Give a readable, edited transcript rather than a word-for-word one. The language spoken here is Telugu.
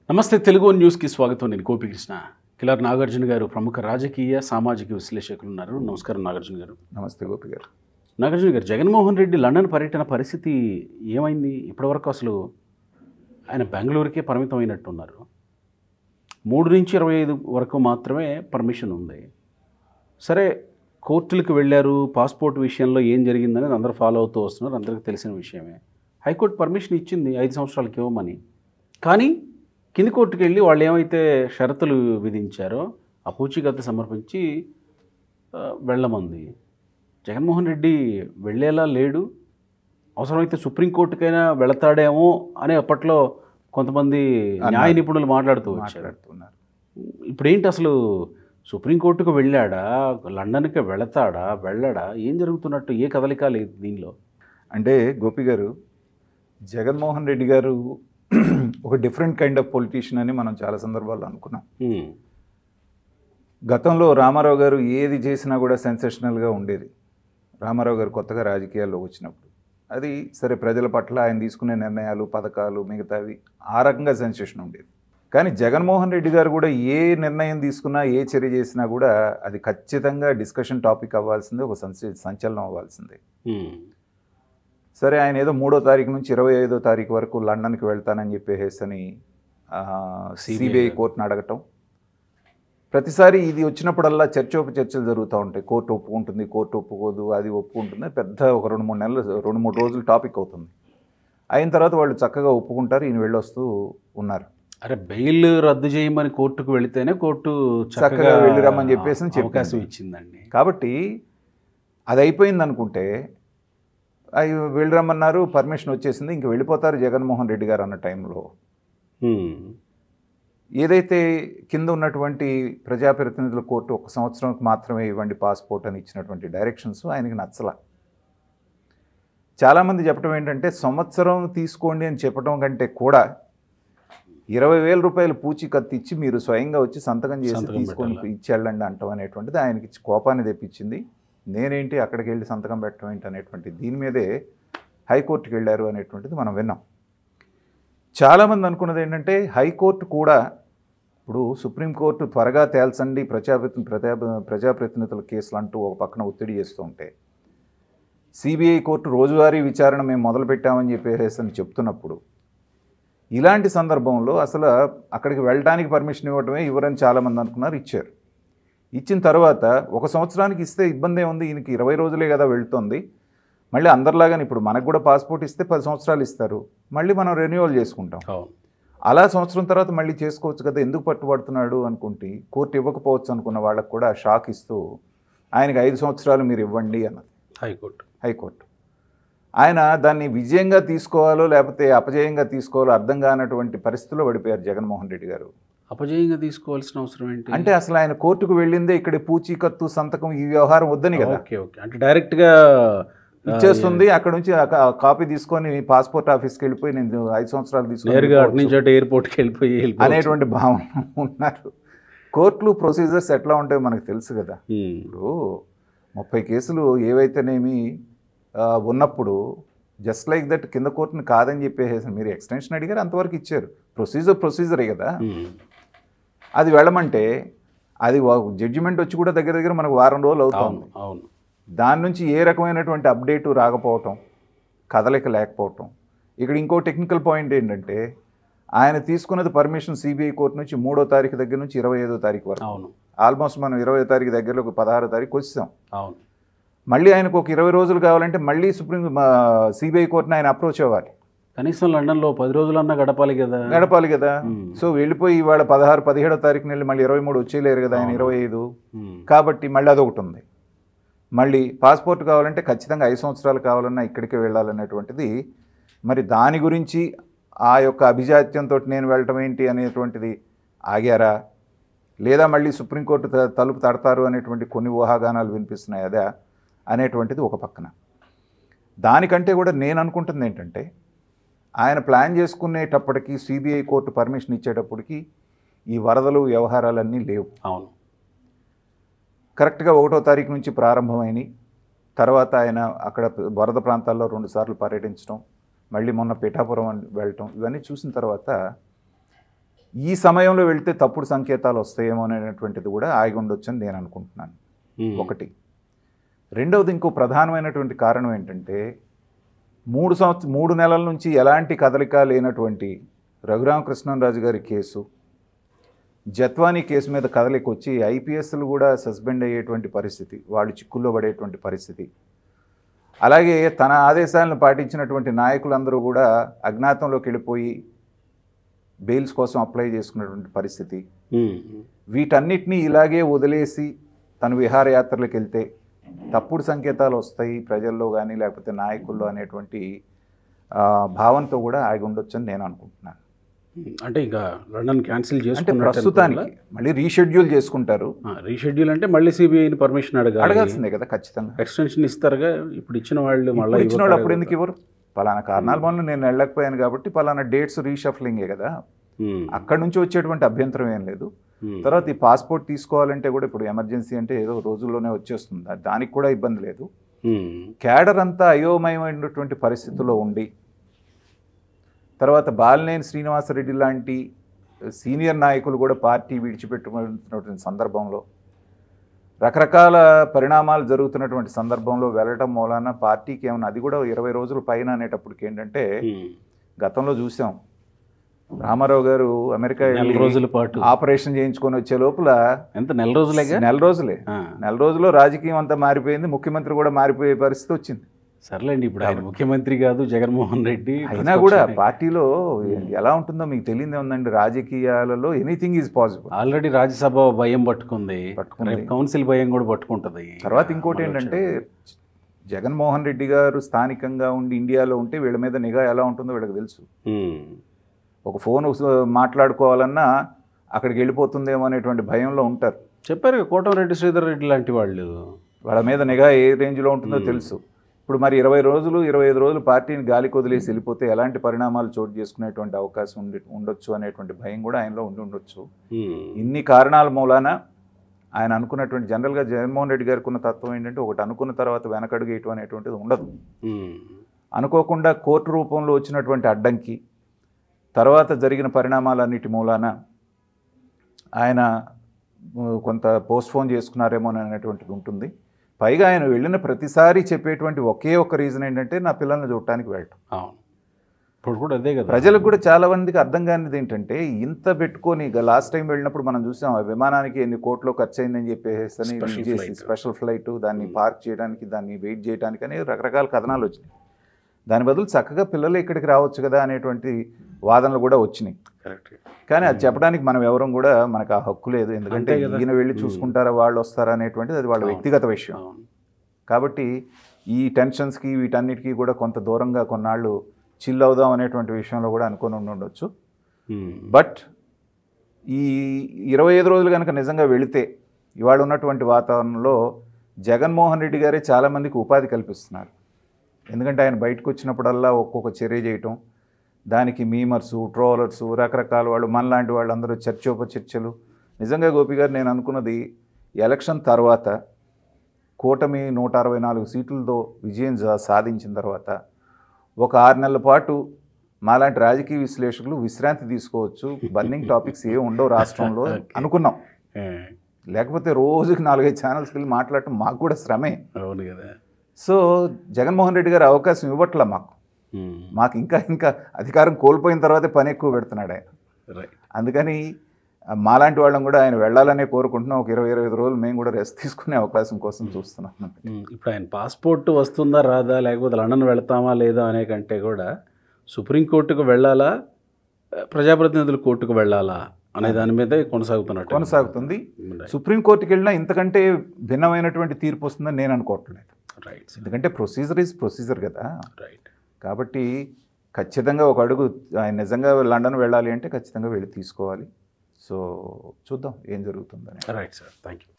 నమస్తే తెలుగు న్యూస్కి స్వాగతం. నేను గోపికృష్ణ. కిలార్ నాగార్జున గారు ప్రముఖ రాజకీయ సామాజిక విశ్లేషకులు ఉన్నారు. నమస్కారం నాగార్జున గారు. నమస్తే గోపి గారు. నాగార్జున గారు, జగన్మోహన్ రెడ్డి లండన్ పర్యటన పరిస్థితి ఏమైంది? ఇప్పటివరకు అసలు ఆయన బెంగళూరుకే పరిమితం అయినట్టున్నారు. 3 నుంచి 25 వరకు మాత్రమే పర్మిషన్ ఉంది. సరే, కోర్టులకు వెళ్ళారు. పాస్పోర్ట్ విషయంలో ఏం జరిగిందనేది అందరూ ఫాలో అవుతూ వస్తున్నారు. అందరికీ తెలిసిన విషయమే. హైకోర్టు పర్మిషన్ ఇచ్చింది 5 సంవత్సరాలకి ఇవ్వమని. కానీ కింది కోర్టుకు వెళ్ళి వాళ్ళు ఏమైతే షరతులు విధించారో ఆ పూచీకత్తు సమర్పించి వెళ్ళమంది. జగన్మోహన్ రెడ్డి వెళ్ళేలా లేడు. అవసరమైతే సుప్రీంకోర్టుకైనా వెళతాడేమో అని అప్పట్లో కొంతమంది న్యాయ నిపుణులు మాట్లాడుతూ వచ్చారు. ఇప్పుడేంటి అసలు సుప్రీంకోర్టుకు వెళ్ళాడా, లండన్కి వెళతాడా, వెళ్ళడా, ఏం జరుగుతున్నట్టు? ఏ కదలిక లేదు దీనిలో. అంటే గోపి గారు, జగన్మోహన్ రెడ్డి గారు ఒక డిఫరెంట్ కైండ్ ఆఫ్ పొలిటీషియన్ అని మనం చాలా సందర్భాల్లో అనుకున్నాం. గతంలో రామారావు గారు ఏది చేసినా కూడా సెన్సేషనల్గా ఉండేది. రామారావు గారు కొత్తగా రాజకీయాల్లో వచ్చినప్పుడు అది సరే, ప్రజల పట్ల ఆయన తీసుకునే నిర్ణయాలు, పథకాలు, మిగతావి ఆ రకంగా సెన్సేషన్ ఉండేది. కానీ జగన్మోహన్ రెడ్డి గారు కూడా ఏ నిర్ణయం తీసుకున్నా, ఏ చర్య చేసినా కూడా అది ఖచ్చితంగా డిస్కషన్ టాపిక్ అవ్వాల్సిందే, ఒక సంచలనం అవ్వాల్సిందే. సరే, ఆయన ఏదో 3వ తారీఖు నుంచి 25వ తారీఖు వరకు లండన్కి వెళ్తానని చెప్పేసి సిబిఐ కోర్టును అడగటం. ప్రతిసారి ఇది వచ్చినప్పుడల్లా చర్చలు జరుగుతూ ఉంటాయి. కోర్టు ఒప్పుకుంటుంది, కోర్టు ఒప్పుకోదు, అది ఒప్పుకుంటుంది. పెద్ద ఒక 2-3 నెలలు, 2-3 రోజులు టాపిక్ అవుతుంది. అయిన తర్వాత వాళ్ళు చక్కగా ఒప్పుకుంటారు, ఈయన వెళ్ళొస్తూ ఉన్నారు. అరే, బెయిల్ రద్దు చేయమని కోర్టుకు వెళితేనే కోర్టు చక్కగా వెళ్ళిరమ్మని చెప్పేసి అవకాశం ఇచ్చిందండి. కాబట్టి అది అయిపోయింది అనుకుంటే, అవి వెళ్ళరమ్మన్నారు, పర్మిషన్ వచ్చేసింది, ఇంక వెళ్ళిపోతారు జగన్మోహన్ రెడ్డి గారు అన్న టైంలో ఏదైతే కింద ఉన్నటువంటి ప్రజాప్రతినిధుల కోర్టు 1 సంవత్సరానికి మాత్రమే ఇవ్వండి పాస్పోర్ట్ అని ఇచ్చినటువంటి డైరెక్షన్స్ ఆయనకి నచ్చల. చాలామంది చెప్పడం ఏంటంటే, సంవత్సరం తీసుకోండి అని చెప్పడం కంటే కూడా 20,000 రూపాయలు పూచీకత్తు ఇచ్చి మీరు స్వయంగా వచ్చి సంతకం చేసి తీసుకొని ఇచ్చేళ్ళండి అంటాం అనేటువంటిది ఆయనకి కోపాన్ని తెప్పించింది. నేనేంటి అక్కడికి వెళ్ళి సంతకం పెట్టడం ఏంటి అనేటువంటి దీని మీదే హైకోర్టుకి వెళ్ళారు అనేటువంటిది మనం విన్నాం. చాలామంది అనుకున్నది ఏంటంటే, హైకోర్టు కూడా ఇప్పుడు సుప్రీంకోర్టు త్వరగా తేల్చండి ప్రజాప్రతినిధుల కేసులు అంటూ ఒక పక్కన ఒత్తిడి చేస్తూ ఉంటే, సిబిఐ కోర్టు రోజువారీ విచారణ మేము మొదలుపెట్టామని చెప్పేసి చెప్తున్నప్పుడు, ఇలాంటి సందర్భంలో అసలు అక్కడికి వెళ్ళడానికి పర్మిషన్ ఇవ్వరని చాలామంది అనుకున్నారు. ఇచ్చారు. ఇచ్చిన తర్వాత 1 సంవత్సరానికి ఇస్తే ఇబ్బంది ఏముంది, ఈయనకి 20 రోజులే కదా వెళ్తుంది. మళ్ళీ అందరిలాగానే ఇప్పుడు మనకు కూడా పాస్పోర్ట్ ఇస్తే 10 సంవత్సరాలు ఇస్తారు, మళ్ళీ మనం రెన్యువల్ చేసుకుంటాం. అలా సంవత్సరం తర్వాత మళ్ళీ చేసుకోవచ్చు కదా, ఎందుకు పట్టుబడుతున్నాడు అనుకుంటే కోర్టు ఇవ్వకపోవచ్చు అనుకున్న వాళ్ళకు కూడా షాక్ ఇస్తూ ఆయనకి 5 సంవత్సరాలు మీరు ఇవ్వండి అన్నది హైకోర్టు. ఆయన దాన్ని విజయంగా తీసుకోవాలో లేకపోతే అపజయంగా తీసుకోవాలో అర్థం కానటువంటి పరిస్థితుల్లో పడిపోయారు జగన్మోహన్ రెడ్డి గారు. అపజయంగా తీసుకోవాల్సిన అవసరం ఏంటి అంటే, అసలు ఆయన కోర్టుకు వెళ్ళిందే ఇక్కడ పూచీకత్తు, సంతకం, ఈ వ్యవహారం వద్దని కదా. అంటే డైరెక్ట్గా ఇచ్చేస్తుంది. అక్కడ నుంచి కాపీ తీసుకొని పాస్పోర్ట్ ఆఫీస్కి వెళ్ళిపోయి నేను 5 సంవత్సరాలు తీసుకుని ఎయిర్పోర్ట్కి వెళ్ళిపోయి అనేటువంటి భావన ఉన్నారు. కోర్టులు ప్రొసీజర్స్ ఎట్లా ఉంటాయో మనకు తెలుసు కదా. ఇప్పుడు 30 కేసులు ఏవైతేనేమి ఉన్నప్పుడు జస్ట్ లైక్ దట్ కింద కోర్టుని కాదని చెప్పేసి మీరు ఎక్స్టెన్షన్ అడిగారు, అంతవరకు ఇచ్చారు. ప్రొసీజరే కదా. అది వెళ్ళమంటే అది జడ్జిమెంట్ వచ్చి కూడా దగ్గర మనకు 1 వారం రోజులు అవుతుంది. దాని నుంచి ఏ రకమైనటువంటి అప్డేటు రాకపోవటం, కదలిక లేకపోవటం. ఇక్కడ ఇంకో టెక్నికల్ పాయింట్ ఏంటంటే, ఆయన తీసుకున్నది పర్మిషన్ సిబిఐ కోర్టు నుంచి 3వ తారీఖు దగ్గర నుంచి 25వ తారీఖు వరకు. ఆల్మోస్ట్ మనం 20వ తారీఖు దగ్గరలో 16వ తారీఖు వచ్చాం. మళ్ళీ ఆయనకు ఒక 20 రోజులు కావాలంటే మళ్ళీ సిబిఐ కోర్టుని ఆయన అప్రోచ్ అవ్వాలి. కనీసం లండన్లో 10 రోజులన్నా గడపాలి కదా. సో వెళ్ళిపోయి ఇవాళ 16, 17వ తారీఖున వెళ్ళి మళ్ళీ 23 వచ్చేయలేరు కదా ఆయన, 25. కాబట్టి మళ్ళీ అదొకటి ఉంది. మళ్ళీ పాస్పోర్ట్ కావాలంటే ఖచ్చితంగా 5 సంవత్సరాలు కావాలన్నా ఇక్కడికే వెళ్ళాలనేటువంటిది. మరి దాని గురించి ఆ యొక్క అభిజాత్యంతో నేను వెళ్ళటం ఏంటి అనేటువంటిది ఆగారా, లేదా మళ్ళీ సుప్రీంకోర్టు తలుపు తడతారు అనేటువంటి కొన్ని ఊహాగానాలు వినిపిస్తున్నాయి అదా అనేటువంటిది ఒక పక్కన. దానికంటే కూడా నేను అనుకుంటుంది ఏంటంటే, ఆయన ప్లాన్ చేసుకునేటప్పటికి సిబిఐ కోర్టు పర్మిషన్ ఇచ్చేటప్పటికి ఈ వరదలు వ్యవహారాలన్నీ లేవు. కరెక్ట్గా 1వ తారీఖు నుంచి ప్రారంభమైనవి. తర్వాత ఆయన అక్కడ వరద ప్రాంతాల్లో 2 సార్లు పర్యటించడం, మళ్ళీ మొన్న పిఠాపురం వెళ్ళటం, ఇవన్నీ చూసిన తర్వాత ఈ సమయంలో వెళ్తే తప్పుడు సంకేతాలు వస్తాయేమో అనేటువంటిది కూడా ఆగి ఉండొచ్చు అని నేను అనుకుంటున్నాను. ఒకటి. రెండవది, ఇంకో ప్రధానమైనటువంటి కారణం ఏంటంటే 3 నెలల నుంచి ఎలాంటి కదలిక లేనటువంటి రఘురామకృష్ణరాజు గారి కేసు, జత్వానీ కేసు మీద కదలిక వచ్చి ఐపీఎస్లు కూడా సస్పెండ్ అయ్యేటువంటి పరిస్థితి, వాళ్ళు చిక్కుల్లో పడేటువంటి పరిస్థితి, అలాగే తన ఆదేశాలను పాటించినటువంటి నాయకులందరూ కూడా అజ్ఞాతంలోకి వెళ్ళిపోయి బెయిల్స్ కోసం అప్లై చేసుకున్నటువంటి పరిస్థితి, వీటన్నిటినీ ఇలాగే వదిలేసి తను విహారయాత్రలకు వెళ్తే తప్పుడు సంకేతాలు వస్తాయి ప్రజల్లో కానీ లేకపోతే నాయకుల్లో అనేటువంటి భావంతో కూడా ఆగి ఉండొచ్చు అని నేను అనుకుంటున్నాను. అంటే ఇంకా లండన్ క్యాన్సిల్ అంటే చేసుకున్నట్టు ప్రస్తుతానికి మళ్ళీ రీషెడ్యూల్ చేసుకుంటారు. రీషెడ్యూల్ అంటే మళ్ళీ సిబిఐని పర్మిషన్ అడగాల్సిందే కదా ఖచ్చితంగా. ఎక్స్టెన్షన్ ఇస్తారుగా, ఇప్పుడు ఇచ్చిన వాళ్ళు మళ్ళీ ఇచ్చిన వాళ్ళు అప్పుడు ఎందుకు ఇవ్వరు? పలానా కారణాల వల్ల నేను వెళ్ళకపోయాను కాబట్టి పలానా డేట్స్ రీషఫ్లింగే కదా, అక్కడి నుంచి వచ్చేటువంటి అభ్యంతరం ఏం లేదు. తర్వాత ఈ పాస్పోర్ట్ తీసుకోవాలంటే కూడా ఇప్పుడు ఎమర్జెన్సీ అంటే ఏదో రోజుల్లోనే వచ్చేస్తుంది, దానికి కూడా ఇబ్బంది లేదు. క్యాడర్ అంతా అయోమయమైనటువంటి పరిస్థితుల్లో ఉండి, తర్వాత బాలినేని శ్రీనివాసరెడ్డి లాంటి సీనియర్ నాయకులు కూడా పార్టీ విడిచిపెట్టుకున్నటువంటి సందర్భంలో, రకరకాల పరిణామాలు జరుగుతున్నటువంటి సందర్భంలో వెళ్ళటం మూలాన పార్టీకి ఏమన్నా అది కూడా 20 రోజుల పైన అనేటప్పటికి ఏంటంటే, గతంలో చూసాం రామారావు గారు అమెరికా రోజుల పాటు ఆపరేషన్ చేయించుకొని వచ్చే లోపల ఎంత నెల రోజులే నెల రోజుల్లో రాజకీయం అంతా మారిపోయింది, ముఖ్యమంత్రి కూడా మారిపోయే పరిస్థితి వచ్చింది. సర్లేండి, ఇప్పుడు ఆయన ముఖ్యమంత్రి కాదు, జగన్మోహన్ రెడ్డి అయినా కూడా పార్టీలో ఎలా ఉంటుందో మీకు తెలియదే ఉందండి. రాజకీయాలలో anything is possible. Already Rajya Sabha భయం పట్టుకుంది, కౌన్సిల్ భయం కూడా పట్టుకుంటుంది. తర్వాత ఇంకోటి ఏంటంటే, జగన్మోహన్ రెడ్డి గారు స్థానికంగా ఉండి ఇండియాలో ఉంటే వీళ్ళ మీద నిఘా ఎలా ఉంటుందో వీళ్ళకి తెలుసు. ఒక ఫోన్ మాట్లాడుకోవాలన్నా అక్కడికి వెళ్ళిపోతుందేమో అనేటువంటి భయంలో ఉంటారు. చెప్పారు కోటమిరెడ్డి శ్రీధర్ రెడ్డి లాంటి వాళ్ళు, వాళ్ళ మీద నిఘా ఏ రేంజ్లో ఉంటుందో తెలుసు. ఇప్పుడు మరి 20 రోజులు 25 రోజులు పార్టీని గాలికి వదిలేసి వెళ్ళిపోతే ఎలాంటి పరిణామాలు చోటు చేసుకునేటువంటి అవకాశం ఉండొచ్చు అనేటువంటి భయం కూడా ఆయనలో ఉండొచ్చు. ఇన్ని కారణాల మూలాన ఆయన అనుకున్నటువంటి, జనరల్గా జగన్మోహన్ రెడ్డి గారికి ఉన్న తత్వం ఏంటంటే, ఒకటి అనుకున్న తర్వాత వెనకడుగు వేయటం అనేటువంటిది ఉండదు. అనుకోకుండా కోర్టు రూపంలో వచ్చినటువంటి అడ్డంకి, తర్వాత జరిగిన పరిణామాలన్నిటి మూలాన ఆయన కొంత పోస్ట్పోన్ చేసుకున్నారేమో అనేటువంటిది ఉంటుంది. పైగా ఆయన వెళ్ళిన ప్రతిసారి చెప్పేటువంటి ఒకే ఒక రీజన్ ఏంటంటే, నా పిల్లల్ని చూడటానికి వెళ్ళటం. ఇప్పుడు కూడా అదే కదా. ప్రజలకు కూడా చాలా మందికి అర్థం కానిది ఏంటంటే, ఇంత పెట్టుకొని లాస్ట్ టైం వెళ్ళినప్పుడు మనం చూసాం, విమానానికి ఎన్ని కోట్లు ఖర్చు అయిందని చెప్పేసి స్పెషల్ ఫ్లైట్, దాన్ని పార్క్ చేయడానికి, దాన్ని వెయిట్ చేయడానికి అని రకరకాల కథనాలు వచ్చినాయి. దాని బదులు చక్కగా పిల్లలు ఇక్కడికి రావచ్చు కదా అనేటువంటి వాదనలు కూడా వచ్చినాయి. కానీ అది చెప్పడానికి మనం ఎవరం కూడా మనకు ఆ హక్కు లేదు. ఎందుకంటే ఈయన వెళ్ళి చూసుకుంటారా, వాళ్ళు వస్తారా అనేటువంటిది అది వాళ్ళ వ్యక్తిగత విషయం. కాబట్టి ఈ టెన్షన్స్కి వీటన్నిటికీ కూడా కొంత దూరంగా కొన్నాళ్ళు చిల్ అవుదాం అనేటువంటి విషయంలో కూడా అనుకొని ఉండొచ్చు. బట్ ఈ 25 రోజులు కనుక నిజంగా వెళితే ఇవాళ ఉన్నటువంటి వాతావరణంలో జగన్మోహన్ రెడ్డి గారే చాలామందికి ఉపాధి కల్పిస్తున్నారు. ఎందుకంటే ఆయన బయటకు వచ్చినప్పుడల్లా ఒక్కొక్క చర్య చేయటం, దానికి మీమర్సు, ట్రోలర్సు, రకరకాల వాళ్ళు, మనలాంటి వాళ్ళందరూ చర్చోపచర్చలు. నిజంగా గోపి గారు, నేను అనుకున్నది ఎలక్షన్ తర్వాత కూటమి 164 సీట్లతో విజయం సాధించిన తర్వాత ఒక 6 నెలల పాటు మాలాంటి రాజకీయ విశ్లేషకులు విశ్రాంతి తీసుకోవచ్చు, బర్నింగ్ టాపిక్స్ ఏ ఉండవు రాష్ట్రంలో అనుకున్నాం. లేకపోతే రోజుకి 4-5 ఛానల్స్కి వెళ్ళి మాట్లాడటం మాకు కూడా శ్రమే. అవును కదా. సో జగన్మోహన్ రెడ్డి గారు అవకాశం ఇవ్వట్లే మాకు ఇంకా అధికారం కోల్పోయిన తర్వాతే పని ఎక్కువ పెడుతున్నాడు ఆయన. అందుకని మాలాంటి వాళ్ళం కూడా ఆయన వెళ్ళాలనే కోరుకుంటున్నాం. ఒక 20-25 రోజులు మేము కూడా రెస్ట్ తీసుకునే అవకాశం కోసం చూస్తున్నాం. ఇప్పుడు ఆయన పాస్పోర్ట్ వస్తుందా రాదా, లేకపోతే లండన్ వెళ్తామా లేదా అనే కంటే కూడా సుప్రీంకోర్టుకు వెళ్ళాలా, ప్రజాప్రతినిధుల కోర్టుకు వెళ్ళాలా అనే దాని మీదే కొనసాగుతుంది. సుప్రీంకోర్టుకి వెళ్ళినా ఇంతకంటే భిన్నమైనటువంటి తీర్పు వస్తుందని నేను అనుకోవట్లేదు. ఎందుకంటే ప్రొసీజర్ కదా. కాబట్టి ఖచ్చితంగా ఒక అడుగు ఆయన నిజంగా లండన్ వెళ్ళాలి అంటే ఖచ్చితంగా వెళ్ళి తీసుకోవాలి. సో చూద్దాం ఏం జరుగుతుందని. Right sir, thank you.